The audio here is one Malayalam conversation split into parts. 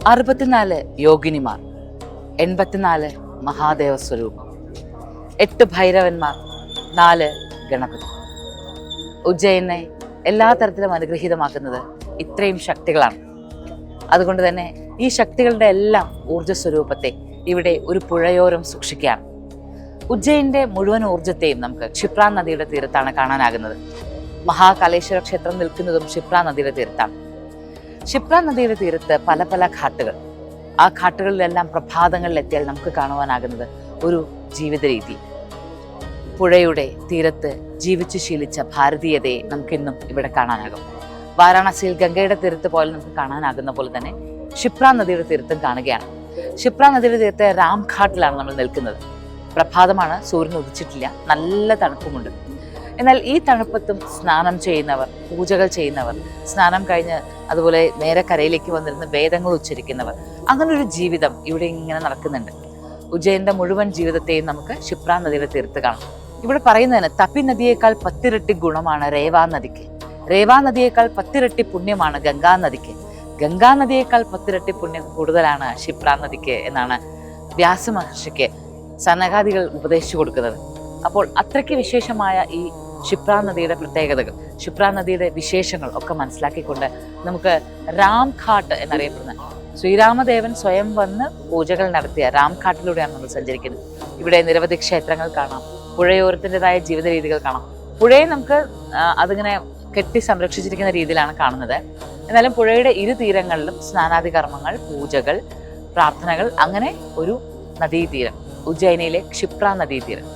64 യോഗിനിമാർ, 84 മഹാദേവ സ്വരൂപം, 8 ഭൈരവന്മാർ, 4 ഗണപതി. ഉജ്ജയിനെ എല്ലാ തരത്തിലും അനുഗ്രഹീതമാക്കുന്നത് ഇത്രയും ശക്തികളാണ്. അതുകൊണ്ട് തന്നെ ഈ ശക്തികളുടെ എല്ലാം ഊർജ്ജ സ്വരൂപത്തെ ഇവിടെ ഒരു പുഴയോരം സൂക്ഷിക്കുകയാണ്. ഉജ്ജയിൻ്റെ മുഴുവൻ ഊർജ്ജത്തെയും നമുക്ക് ക്ഷിപ്ര നദിയുടെ തീരത്താണ് കാണാനാകുന്നത്. മഹാകാലേശ്വര ക്ഷേത്രം നിൽക്കുന്നതും ക്ഷിപ്ര നദിയുടെ തീരത്താണ്. ക്ഷിപ്ര നദിയുടെ തീരത്ത് പല പല ഘാട്ടുകൾ. ആ ഘാട്ടുകളിലെല്ലാം പ്രഭാതങ്ങളിൽ എത്തിയാൽ നമുക്ക് കാണുവാനാകുന്നത് ഒരു ജീവിത രീതി. പുഴയുടെ തീരത്ത് ജീവിച്ചു ശീലിച്ച ഭാരതീയതയെ നമുക്കിന്നും ഇവിടെ കാണാനാകും. വാരാണസിയിൽ ഗംഗയുടെ തീരത്ത് പോലും നമുക്ക് കാണാനാകുന്ന പോലെ തന്നെ ക്ഷിപ്ര നദിയുടെ തീരത്തും കാണുകയാണ്. ക്ഷിപ്ര നദിയുടെ തീരത്തെ രാംഘാട്ടിലാണ് നമ്മൾ നിൽക്കുന്നത്. പ്രഭാതമാണ്, സൂര്യൻ ഉദിച്ചിട്ടില്ല, നല്ല തണുപ്പുമുണ്ട്. എന്നാൽ ഈ തണുപ്പത്തും സ്നാനം ചെയ്യുന്നവർ, പൂജകൾ ചെയ്യുന്നവർ, സ്നാനം കഴിഞ്ഞ് അതുപോലെ നേരെ കരയിലേക്ക് വന്നിരുന്ന് വേദങ്ങൾ ഉച്ചരിക്കുന്നവർ, അങ്ങനെ ഒരു ജീവിതം ഇവിടെ ഇങ്ങനെ നടക്കുന്നുണ്ട്. ഉജ്ജയിൻ്റെ മുഴുവൻ ജീവിതത്തെയും നമുക്ക് ക്ഷിപ്ര നദിയുടെ തീരത്ത് കാണാം. ഇവിടെ പറയുന്നതിന് തപി നദിയേക്കാൾ 10 ഇരട്ടി ഗുണമാണ് രേവാ നദിക്ക്, രേവാ നദിയേക്കാൾ 10 ഇരട്ടി പുണ്യമാണ് ഗംഗാ നദിക്ക്, ഗംഗാ നദിയേക്കാൾ 10 ഇരട്ടി പുണ്യം കൂടുതലാണ് ക്ഷിപ്ര നദിക്ക് എന്നാണ് വ്യാസമഹർഷിക്ക് സനകാദികൾ ഉപദേശിച്ചു കൊടുക്കുന്നത്. അപ്പോൾ അത്രയ്ക്ക് വിശേഷമായ ഈ ക്ഷിപ്ര നദിയുടെ പ്രത്യേകതകൾ, ക്ഷിപ്ര നദിയുടെ വിശേഷങ്ങൾ ഒക്കെ മനസ്സിലാക്കിക്കൊണ്ട് നമുക്ക് രാംഘാട്ട് എന്നറിയപ്പെടുന്ന ശ്രീരാമദേവൻ സ്വയം വന്ന് പൂജകൾ നടത്തിയ രാംഘാട്ടിലൂടെയാണ് നമ്മൾ സഞ്ചരിക്കുന്നത്. ഇവിടെ നിരവധി ക്ഷേത്രങ്ങൾ കാണാം, പുഴയോരത്തിൻ്റെതായ ജീവിത രീതികൾ കാണാം. പുഴയെ നമുക്ക് അതിങ്ങനെ കെട്ടി സംരക്ഷിച്ചിരിക്കുന്ന രീതിയിലാണ് കാണുന്നത്. എന്നാലും പുഴയുടെ ഇരു തീരങ്ങളിലും സ്നാനാദി കർമ്മങ്ങൾ, പൂജകൾ, പ്രാർത്ഥനകൾ, അങ്ങനെ ഒരു നദീതീരം, ഉജ്ജയിനിയിലെ ക്ഷിപ്ര നദീതീരം.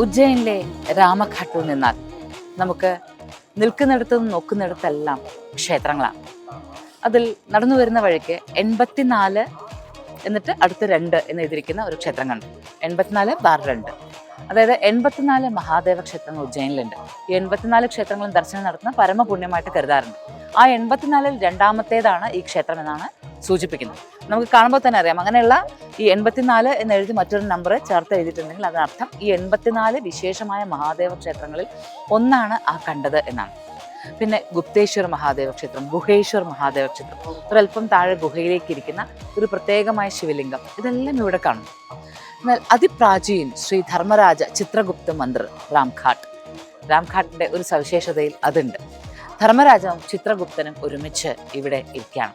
ഉജ്ജയിനിലെ രാമഘാട്ടിൽ നിന്നാൽ നമുക്ക് നിൽക്കുന്നിടത്തും നോക്കുന്നിടത്തെല്ലാം ക്ഷേത്രങ്ങളാണ്. അതിൽ നടന്നു വരുന്ന വഴിക്ക് 84 എന്നിട്ട് അടുത്ത് 2 എന്ന് എഴുതിയിരിക്കുന്ന ഒരു ക്ഷേത്രം കണ്ടു. 84/2, അതായത് 84 മഹാദേവ ക്ഷേത്രങ്ങൾ ഉജ്ജയിനിലുണ്ട്. ഈ 84 ക്ഷേത്രങ്ങളും ദർശനം നടത്തുന്ന പരമപുണ്യമായിട്ട് കരുതാറുണ്ട്. ആ 84-ൽ രണ്ടാമത്തേതാണ് ഈ ക്ഷേത്രം എന്നാണ് സൂചിപ്പിക്കുന്നത്. നമുക്ക് കാണുമ്പോൾ തന്നെ അറിയാം. അങ്ങനെയുള്ള ഈ 84 എന്നെഴുതി മറ്റൊരു നമ്പർ ചേർത്ത് എഴുതിയിട്ടുണ്ടെങ്കിൽ അതിനർത്ഥം ഈ 84 വിശേഷമായ മഹാദേവ ക്ഷേത്രങ്ങളിൽ ഒന്നാണ് ആ കണ്ടത് എന്നാണ്. പിന്നെ ഗുപ്തേശ്വർ മഹാദേവ ക്ഷേത്രം, ഗുഹേശ്വർ മഹാദേവ ക്ഷേത്രം, ഒരല്പം താഴെ ഗുഹയിലേക്ക് ഇരിക്കുന്ന ഒരു പ്രത്യേകമായ ശിവലിംഗം, ഇതെല്ലാം ഇവിടെ കാണും. എന്നാൽ അതിപ്രാചീൻ ശ്രീ ധർമ്മരാജ ചിത്രഗുപ്ത മന്ദിർ രാംഘാട്ട്, രാംഘാട്ടിൻ്റെ ഒരു സവിശേഷതയിൽ അതുണ്ട്. ധർമ്മരാജാവും ചിത്രഗുപ്തനും ഒരുമിച്ച് ഇവിടെ ഇരിക്കുകയാണ്.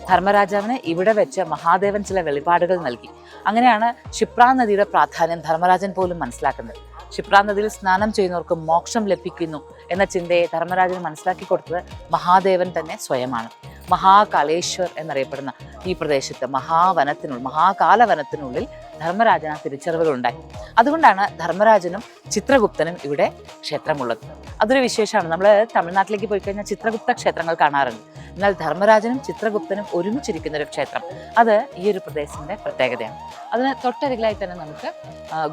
ധർമ്മരാജാവിന് ഇവിടെ വെച്ച് മഹാദേവൻ ചില വെളിപാടുകൾ നൽകി. അങ്ങനെയാണ് ക്ഷിപ്ര നദിയുടെ പ്രാധാന്യം ധർമ്മരാജൻ പോലും മനസ്സിലാക്കുന്നത്. ക്ഷിപ്ര നദിയിൽ സ്നാനം ചെയ്യുന്നവർക്ക് മോക്ഷം ലഭിക്കുന്നു എന്ന ചിന്തയെ ധർമ്മരാജന് മനസ്സിലാക്കി കൊടുത്തത് മഹാദേവൻ തന്നെ സ്വയമാണ്. മഹാകാലേശ്വർ എന്നറിയപ്പെടുന്ന ഈ പ്രദേശത്ത് മഹാകാലവനത്തിനുള്ളിൽ ധർമ്മരാജന് ആ തിരിച്ചറിവുകളുണ്ടായി. അതുകൊണ്ടാണ് ധർമ്മരാജനും ചിത്രഗുപ്തനും ഇവിടെ ക്ഷേത്രമുള്ളത്. അതൊരു വിശേഷമാണ്. നമ്മൾ തമിഴ്നാട്ടിലേക്ക് പോയി കഴിഞ്ഞാൽ ചിത്രഗുപ്ത ക്ഷേത്രങ്ങൾ കാണാറുണ്ട്. എന്നാൽ ധർമ്മരാജനും ചിത്രഗുപ്തനും ഒരുമിച്ചിരിക്കുന്ന ഒരു ക്ഷേത്രം, അത് ഈ ഒരു പ്രദേശത്തിൻ്റെ പ്രത്യേകതയാണ്. അതിന് തൊട്ടരികിലായി തന്നെ നമുക്ക്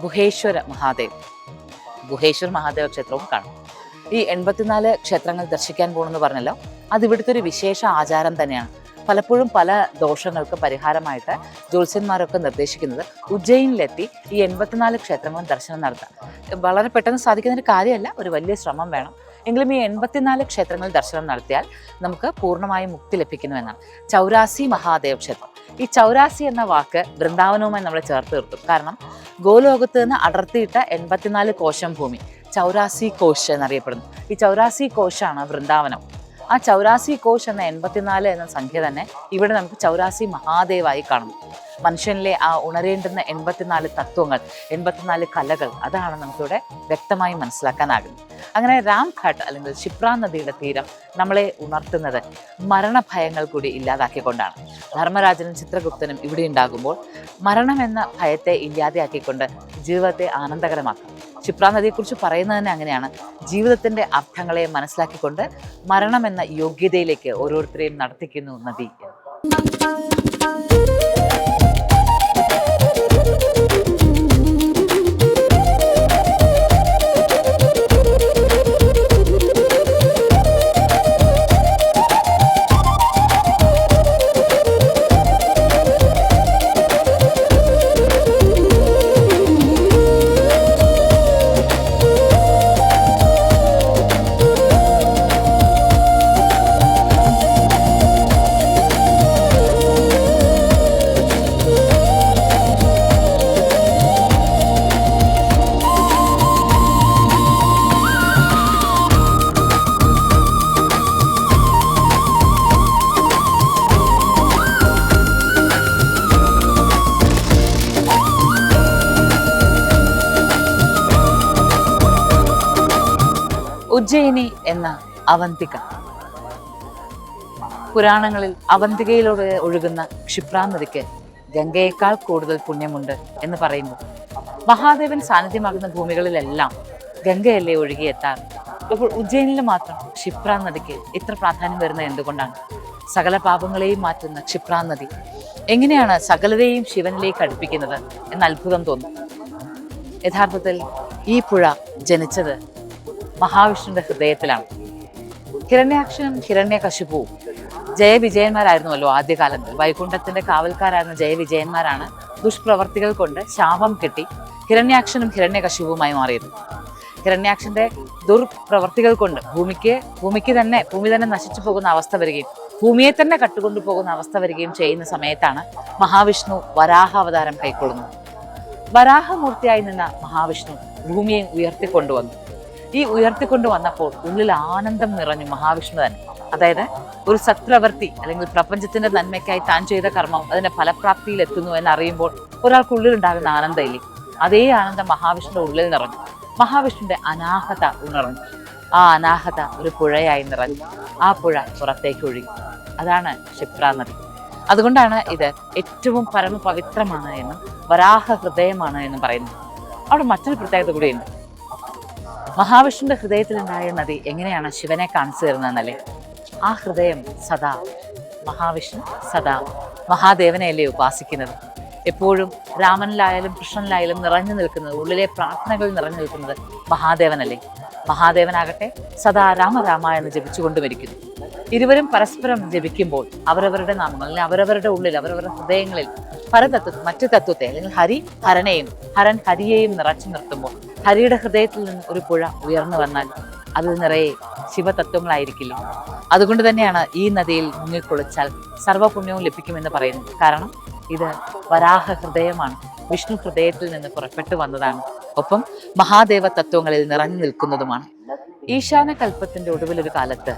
ഗുഹേശ്വര മഹാദേവ ക്ഷേത്രവും കാണാം. ഈ 84 ക്ഷേത്രങ്ങൾ ദർശിക്കാൻ പോകണമെന്ന് പറഞ്ഞല്ലോ, അത് ഇവിടുത്തെ ഒരു വിശേഷ ആചാരം തന്നെയാണ്. പലപ്പോഴും പല ദോഷങ്ങൾക്ക് പരിഹാരമായിട്ട് ജ്യോത്സ്യന്മാരൊക്കെ നിർദ്ദേശിക്കുന്നത് ഉജ്ജയിനിലെത്തി ഈ 84 ക്ഷേത്രങ്ങളും ദർശനം നടത്താം. വളരെ പെട്ടെന്ന് സാധിക്കുന്നൊരു കാര്യമല്ല, ഒരു വലിയ ശ്രമം വേണം. എങ്കിലും ഈ 84 ക്ഷേത്രങ്ങൾ ദർശനം നടത്തിയാൽ നമുക്ക് പൂർണ്ണമായും മുക്തി ലഭിക്കുന്നുവെന്നാണ്. ചൗരാസി മഹാദേവ ക്ഷേത്രം, ഈ ചൗരാസി എന്ന വാക്ക് വൃന്ദാവനവുമായി നമ്മൾ ചേർത്ത് നിർത്തും. കാരണം ഗോലോകത്ത് നിന്ന് അടർത്തിയിട്ട 84 കോശം ഭൂമി ചൗരാസി കോശ് എന്നറിയപ്പെടുന്നു. ഈ ചൗരാസി കോശാണ് വൃന്ദാവനം. ആ ചൗരാസി കോശ് എന്ന 84 എന്ന സംഖ്യ തന്നെ ഇവിടെ നമുക്ക് ചൗരാസി മഹാദേവായി കാണുന്നു. മനുഷ്യനിലെ ആ ഉണരേണ്ടുന്ന 84 തത്വങ്ങൾ, 84 കലകൾ, അതാണ് നമുക്കിവിടെ വ്യക്തമായി മനസ്സിലാക്കാനാകുന്നത്. അങ്ങനെ രാംഘാട്ട് അല്ലെങ്കിൽ ക്ഷിപ്ര നദിയുടെ തീരം നമ്മളെ ഉണർത്തുന്നത് മരണഭയങ്ങൾ കൂടി ഇല്ലാതാക്കിക്കൊണ്ടാണ്. ധർമ്മരാജനും ചിത്രഗുപ്തനും ഇവിടെ ഉണ്ടാകുമ്പോൾ മരണമെന്ന ഭയത്തെ ഇല്ലാതെയാക്കിക്കൊണ്ട് ജീവിതത്തെ ആനന്ദകരമാക്കാം. ക്ഷിപ്ര നദിയെക്കുറിച്ച് പറയുന്നത് തന്നെ അങ്ങനെയാണ്. ജീവിതത്തിൻ്റെ അർത്ഥങ്ങളെ മനസ്സിലാക്കിക്കൊണ്ട് മരണമെന്ന യോഗ്യതയിലേക്ക് ഓരോരുത്തരെയും നടത്തിക്കുന്നു നദി. ഉജ്ജയിനി എന്ന അവന്തിക. പുരാണങ്ങളിൽ അവന്തികയിലൂടെ ഒഴുകുന്ന ക്ഷിപ്ര നദിക്ക് ഗംഗയേക്കാൾ കൂടുതൽ പുണ്യമുണ്ട് എന്ന് പറയുമ്പോൾ മഹാദേവൻ സാന്നിധ്യമാകുന്ന ഭൂമികളിലെല്ലാം ഗംഗയല്ലേ ഒഴുകിയെത്താറ്. അപ്പോൾ ഉജ്ജയിനിൽ മാത്രം ക്ഷിപ്ര നദിക്ക് ഇത്ര പ്രാധാന്യം വരുന്നത് എന്തുകൊണ്ടാണ്? സകല പാപങ്ങളെയും മാറ്റുന്ന ക്ഷിപ്ര നദി എങ്ങനെയാണ് സകലരെയും ശിവനിലേക്ക് അടുപ്പിക്കുന്നത് എന്ന അത്ഭുതം തോന്നും. യഥാർത്ഥത്തിൽ ഈ പുഴ ജനിച്ചത് മഹാവിഷ്ണുവിന്റെ ഹൃദയത്തിലാണ്. ഹിരണ്യാക്ഷനും ഹിരണ്യകശിപുവും ജയവിജയന്മാരായിരുന്നുവല്ലോ ആദ്യകാലത്ത്. വൈകുണ്ഠത്തിന്റെ കാവൽക്കാരായിരുന്ന ജയവിജയന്മാരാണ് ദുഷ്പ്രവർത്തികൾ കൊണ്ട് ശാപം കെട്ടി ഹിരണ്യാക്ഷനും ഹിരണ്യകശിപുവുമായി മാറിയത്. ഹിരണ്യാക്ഷന്റെ ദുർപ്രവർത്തികൾ കൊണ്ട് ഭൂമി തന്നെ നശിച്ചു പോകുന്ന അവസ്ഥ വരികയും ഭൂമിയെ തന്നെ കട്ടുകൊണ്ടു പോകുന്ന അവസ്ഥ വരികയും ചെയ്യുന്ന സമയത്താണ് മഹാവിഷ്ണു വരാഹ അവതാരം കൈക്കൊള്ളുന്നത്. വരാഹമൂർത്തിയായി നിന്ന മഹാവിഷ്ണു ഭൂമിയെ ഉയർത്തിക്കൊണ്ടുവന്നു. ഈ ഉയർത്തിക്കൊണ്ടുവന്നപ്പോൾ ഉള്ളിൽ ആനന്ദം നിറഞ്ഞു മഹാവിഷ്ണു തന്നെ. അതായത് ഒരു സത്പ്രവൃത്തി അല്ലെങ്കിൽ പ്രപഞ്ചത്തിന്റെ നന്മയ്ക്കായി താൻ ചെയ്ത കർമ്മം അതിന്റെ ഫലപ്രാപ്തിയിൽ എത്തുന്നു എന്നറിയുമ്പോൾ ഒരാൾക്കുള്ളിൽ ഉണ്ടാകുന്ന ആനന്ദമില്ലേ, അതേ ആനന്ദം മഹാവിഷ്ണുവിന്റെ ഉള്ളിൽ നിറഞ്ഞു. മഹാവിഷ്ണുവിന്റെ അനാഹത ഉണർന്നു. ആ അനാഹത ഒരു പുഴയായി നിറഞ്ഞു. ആ പുഴ പുറത്തേക്ക് ഒഴുകി. അതാണ് ക്ഷിപ്ര നദി. അതുകൊണ്ടാണ് ഇത് ഏറ്റവും പരമപവിത്രമാണ് എന്നും വരാഹ ഹൃദയമാണ് എന്നും പറയുന്നത്. അവിടെ മറ്റൊരു പ്രത്യേകത കൂടിയുണ്ട്. മഹാവിഷ്ണുവിന്റെ ഹൃദയത്തിലുണ്ടായ നദി എങ്ങനെയാണ് ശിവനെ കാണിച്ചു തരുന്നതെന്നല്ലേ? ആ ഹൃദയം സദാ മഹാവിഷ്ണു സദാ മഹാദേവനെയല്ലേ ഉപാസിക്കുന്നത്. എപ്പോഴും രാമനിലായാലും കൃഷ്ണനിലായാലും നിറഞ്ഞു നിൽക്കുന്നത്, ഉള്ളിലെ പ്രാർത്ഥനകൾ നിറഞ്ഞു നിൽക്കുന്നത് മഹാദേവനല്ലേ? മഹാദേവനാകട്ടെ സദാ രാമ എന്ന് ജപിച്ചുകൊണ്ട് മരിക്കുന്നു. ഇരുവരും പരസ്പരം ജപിക്കുമ്പോൾ അവരവരുടെ നാമങ്ങൾ അല്ലെങ്കിൽ അവരവരുടെ ഉള്ളിൽ അവരവരുടെ ഹൃദയങ്ങളിൽ മറ്റു തത്വത്തെ അല്ലെങ്കിൽ ഹരി ഹരനെയും ഹരൻ ഹരിയെയും നിറച്ചു നിർത്തുമ്പോൾ ഹരിയുടെ ഹൃദയത്തിൽ നിന്ന് ഒരു പുഴ ഉയർന്നു വന്നാൽ അതിൽ നിറയെ ശിവതത്വങ്ങളായിരിക്കില്ല. അതുകൊണ്ട് തന്നെയാണ് ഈ നദിയിൽ മുങ്ങിക്കുളിച്ചാൽ സർവ്വപുണ്യവും ലഭിക്കുമെന്ന് പറയുന്നത്. കാരണം ഇത് വരാഹ ഹൃദയമാണ്, വിഷ്ണു ഹൃദയത്തിൽ നിന്ന് പുറപ്പെട്ടു വന്നതാണ്. ഒപ്പം മഹാദേവ തത്വങ്ങളിൽ നിറഞ്ഞു നിൽക്കുന്നതുമാണ്. ഈശാന കൽപ്പത്തിന്റെ ഒടുവിലൊരു കാലത്ത്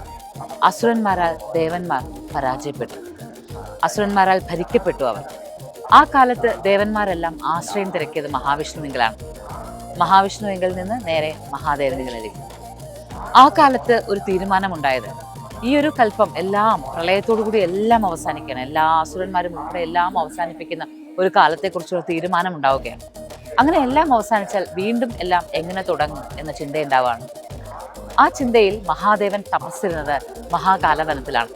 അസുരന്മാരാൽ ദേവന്മാർ പരാജയപ്പെട്ടു. അസുരന്മാരാൽ ഭരിക്കപ്പെട്ടു അവർ. ആ കാലത്ത് ദേവന്മാരെല്ലാം ആശ്രയം തിരക്കിയത് മഹാവിഷ്ണുവിങ്കലാണ്. മഹാവിഷ്ണുവിങ്കിൽ നിന്ന് നേരെ മഹാദേവനികളിലേക്ക്. ആ കാലത്ത് ഒരു തീരുമാനമുണ്ടായത്, ഈ ഒരു കൽപ്പം എല്ലാം പ്രളയത്തോടുകൂടി എല്ലാം അവസാനിക്കണം, എല്ലാ അസുരന്മാരും ഉൾപ്പെടെ എല്ലാം അവസാനിപ്പിക്കുന്ന ഒരു കാലത്തെക്കുറിച്ചുള്ള തീരുമാനം ഉണ്ടാവുകയാണ്. അങ്ങനെ എല്ലാം അവസാനിച്ചാൽ വീണ്ടും എല്ലാം എങ്ങനെ തുടങ്ങും എന്ന ചിന്തയുണ്ടാവുകയാണ്. ആ ചിന്തയിൽ മഹാദേവൻ തപസ്സിരുന്നത് മഹാകാലവനത്തിലാണ്.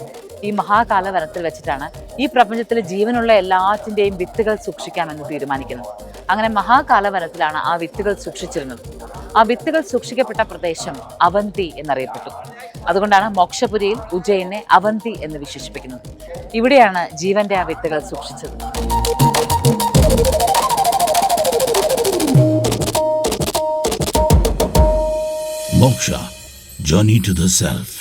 ഈ മഹാകാലവനത്തിൽ വെച്ചിട്ടാണ് ഈ പ്രപഞ്ചത്തിലെ ജീവനുള്ള എല്ലാറ്റിൻ്റെയും വിത്തുകൾ സൂക്ഷിക്കാമെന്ന് തീരുമാനിക്കുന്നത്. അങ്ങനെ മഹാകാലവനത്തിലാണ് ആ വിത്തുകൾ സൂക്ഷിച്ചിരുന്നത്. ആ വിത്തുകൾ സൂക്ഷിക്കപ്പെട്ട പ്രദേശം അവന്തി എന്നറിയപ്പെട്ടു. അതുകൊണ്ടാണ് മോക്ഷപുരിയിൽ ഉജ്ജയിനെ അവന്തി എന്ന് വിശേഷിപ്പിക്കുന്നത്. ഇവിടെയാണ് ജീവന്റെ ആ വിത്തുകൾ സൂക്ഷിച്ചത്. Moksha, Journey to the Self.